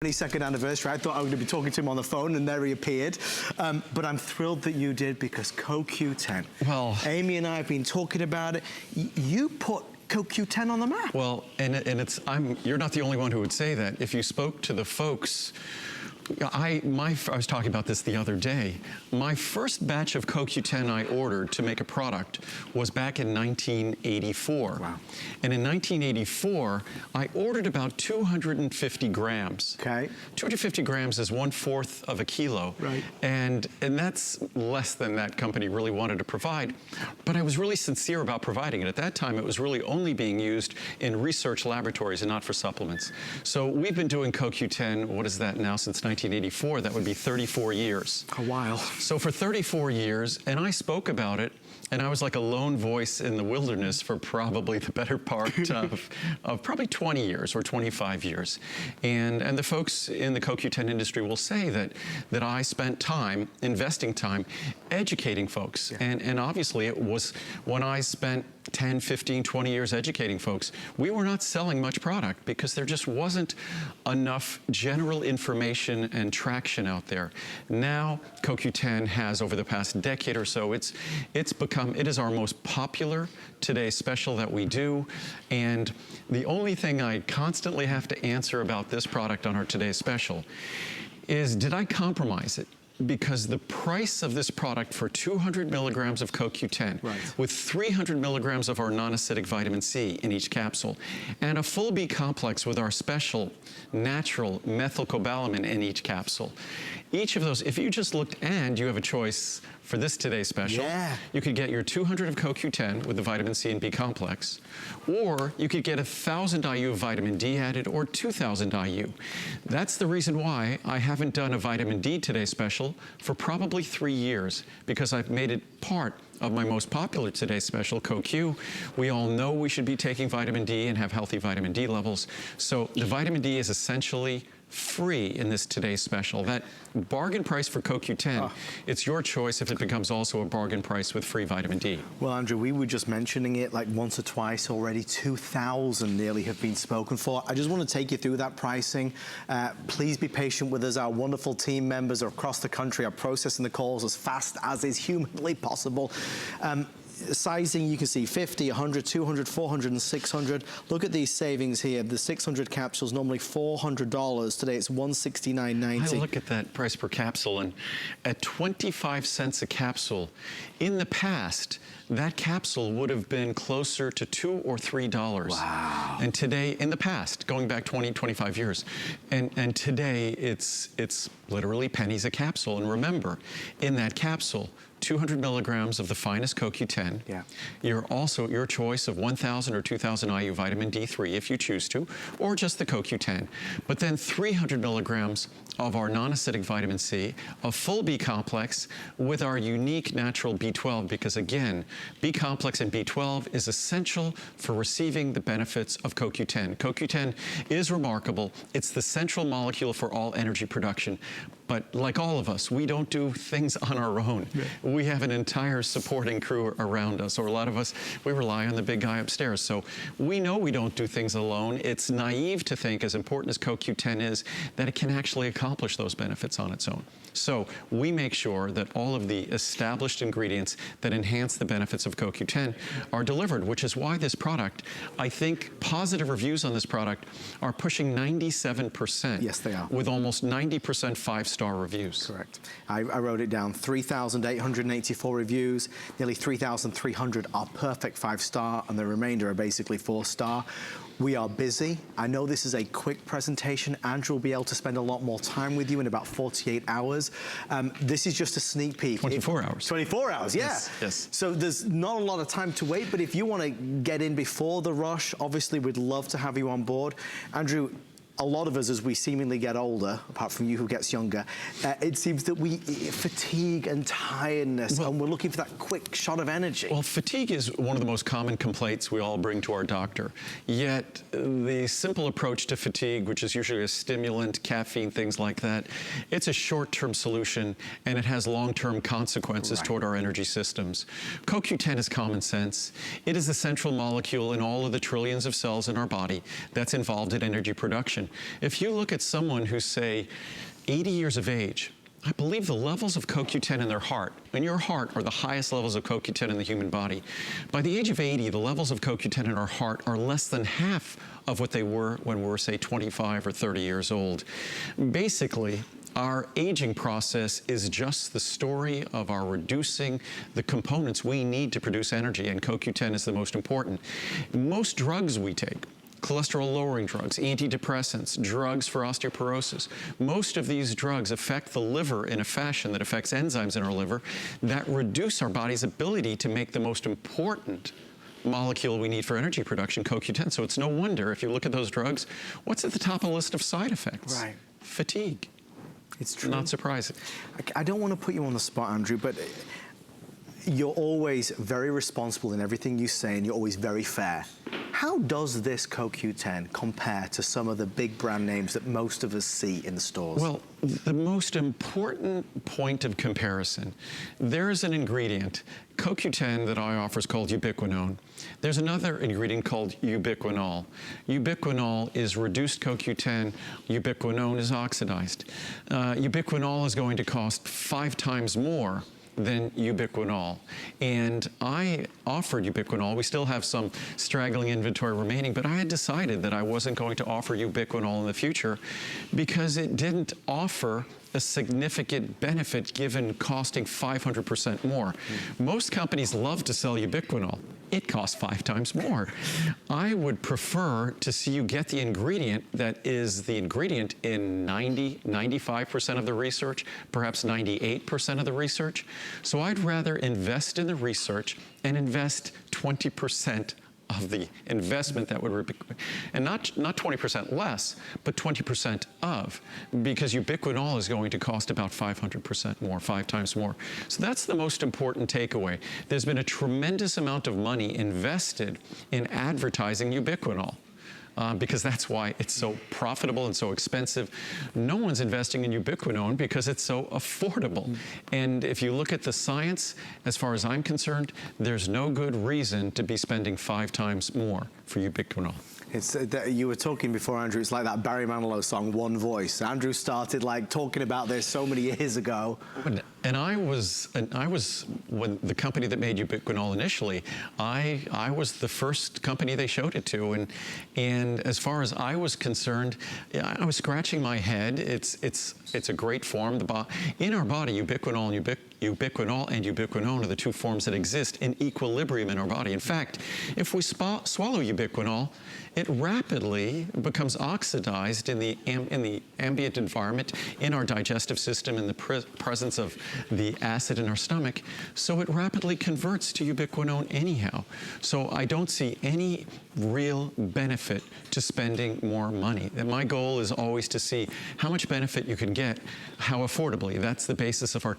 22nd anniversary. I thought I was going to be talking to him on the phone, and there he appeared. But I'm thrilled that you did, because CoQ10. Well, Amy and I have been talking about it. You put CoQ10 on the map. Well, and you're not the only one who would say that. If you spoke to the folks, I was talking about this the other day. My first batch of CoQ10 I ordered to make a product was back in 1984. Wow. And in 1984, I ordered about 250 grams. Okay. 250 grams is 1/4 of a kilo. Right. And that's less than that company really wanted to provide. But I was really sincere about providing it. At that time, it was really only being used in research laboratories and not for supplements. So we've been doing CoQ10, what is that now, since 1984, that would be 34 years. A while. So for 34 years, and I spoke about it, and I was like a lone voice in the wilderness for probably the better part of probably 20 years or 25 years. And the folks in the CoQ10 industry will say that I spent time, investing time, educating folks. Yeah. And obviously it was when I spent 10, 15, 20 years educating folks, we were not selling much product because there just wasn't enough general information and traction out there. Now, CoQ10 has, over the past decade or so, it is our most popular Today Special that we do. And the only thing I constantly have to answer about this product on our Today Special is, did I compromise it? Because the price of this product for 200 milligrams of CoQ10 with 300 milligrams of our non-acidic vitamin C in each capsule and a full B complex with our special natural methylcobalamin in each capsule. Each of those, if you just looked, and you have a choice for this Today Special, you could get your 200 of CoQ10 with the vitamin C and B complex, or you could get 1,000 IU of vitamin D added, or 2,000 IU. That's the reason why I haven't done a vitamin D Today Special for probably 3 years, because I've made it part of my most popular Today Special, CoQ. We all know we should be taking vitamin D and have healthy vitamin D levels. So the vitamin D is essentially free in this Today Special. That bargain price for CoQ10, it's your choice if it becomes also a bargain price with free vitamin D. Well, Andrew, we were just mentioning it like once or twice already. 2,000 nearly have been spoken for. I just want to take you through that pricing. Please be patient with us. Our wonderful team members across the country are processing the calls as fast as is humanly possible. Sizing, you can see 50, 100, 200, 400, and 600. Look at these savings here. The 600 capsules, normally $400. Today it's $169.90. I look at that price per capsule, and at 25 cents a capsule, in the past, that capsule would have been closer to $2 or $3. Wow. And today, in the past, going back 20, 25 years, and today it's literally pennies a capsule. And remember, in that capsule, 200 milligrams of the finest CoQ10. Yeah. You're also your choice of 1,000 or 2,000 IU vitamin D3 if you choose to, or just the CoQ10. But then 300 milligrams of our non-acidic vitamin C, a full B complex with our unique natural B12, because again, B complex and B12 is essential for receiving the benefits of CoQ10. CoQ10 is remarkable. It's the central molecule for all energy production. But like all of us, we don't do things on our own. Yeah. We have an entire supporting crew around us, or a lot of us, we rely on the big guy upstairs. So we know we don't do things alone. It's naive to think, as important as CoQ10 is, that it can actually accomplish those benefits on its own. So we make sure that all of the established ingredients that enhance the benefits of CoQ10 are delivered, which is why this product, I think positive reviews on this product are pushing 97%. Yes, they are. With almost 90% five-star reviews. Correct. I wrote it down. 3,884 reviews, nearly 3,300 are perfect 5-star, and the remainder are basically 4-star. We are busy. I know this is a quick presentation. Andrew will be able to spend a lot more time with you in about 48 hours. This is just a sneak peek. 24 hours. 24 hours, yeah. Yes, yes. So there's not a lot of time to wait, but if you want to get in before the rush, obviously we'd love to have you on board. Andrew, a lot of us, as we seemingly get older, apart from you who gets younger, it seems that we fatigue and tiredness, and we're looking for that quick shot of energy. Well, fatigue is one of the most common complaints we all bring to our doctor. Yet the simple approach to fatigue, which is usually a stimulant, caffeine, things like that, it's a short-term solution, and it has long-term consequences toward our energy systems. CoQ10 is common sense. It is the central molecule in all of the trillions of cells in our body that's involved in energy production. reduction. If you look at someone who's, say, 80 years of age, I believe the levels of CoQ10 in their heart, in your heart, are the highest levels of CoQ10 in the human body. By the age of 80, the levels of CoQ10 in our heart are less than half of what they were when we were, say, 25 or 30 years old. Basically, our aging process is just the story of our reducing the components we need to produce energy, and CoQ10 is the most important. Most drugs we take, cholesterol-lowering drugs, antidepressants, drugs for osteoporosis. Most of these drugs affect the liver in a fashion that affects enzymes in our liver that reduce our body's ability to make the most important molecule we need for energy production, CoQ10. So it's no wonder, if you look at those drugs, what's at the top of the list of side effects? Right. Fatigue. It's true. Not surprising. I don't want to put you on the spot, Andrew, but you're always very responsible in everything you say, and you're always very fair. How does this CoQ10 compare to some of the big brand names that most of us see in the stores? Well, the most important point of comparison, there's an ingredient, CoQ10, that I offer is called Ubiquinol. There's another ingredient called Ubiquinol. Ubiquinol is reduced CoQ10. Ubiquinol is oxidized. Ubiquinol is going to cost 5 times more than Ubiquinol. And I offered Ubiquinol. We still have some straggling inventory remaining, but I had decided that I wasn't going to offer Ubiquinol in the future because it didn't offer a significant benefit given costing 500% more. Most companies love to sell Ubiquinol. It costs 5 times more. I would prefer to see you get the ingredient that is the ingredient in 95% of the research, perhaps 98% of the research. So I'd rather invest in the research and invest 20% of the investment that would, and not 20% less, but 20% of, because Ubiquinol is going to cost about 500% more, 5 times more. So that's the most important takeaway. There's been a tremendous amount of money invested in advertising Ubiquinol. Because that's why it's so profitable and so expensive. No one's investing in Ubiquinol because it's so affordable. And if you look at the science, as far as I'm concerned, there's no good reason to be spending 5 times more for Ubiquinol. It's, you were talking before, Andrew, it's like that Barry Manilow song, One Voice. Andrew started like talking about this so many years ago. And I was, when the company that made Ubiquinol initially, I was the first company they showed it to. And as far as I was concerned, I was scratching my head. It's a great form. In our body, Ubiquinol and Ubiquinone are the 2 forms that exist in equilibrium in our body. In fact, if we swallow Ubiquinol, it rapidly becomes oxidized in the ambient environment, in our digestive system, in the presence of the acid in our stomach. So it rapidly converts to Ubiquinone anyhow. So I don't see any real benefit to spending more money. And my goal is always to see how much benefit you can get, how affordably. That's the basis of our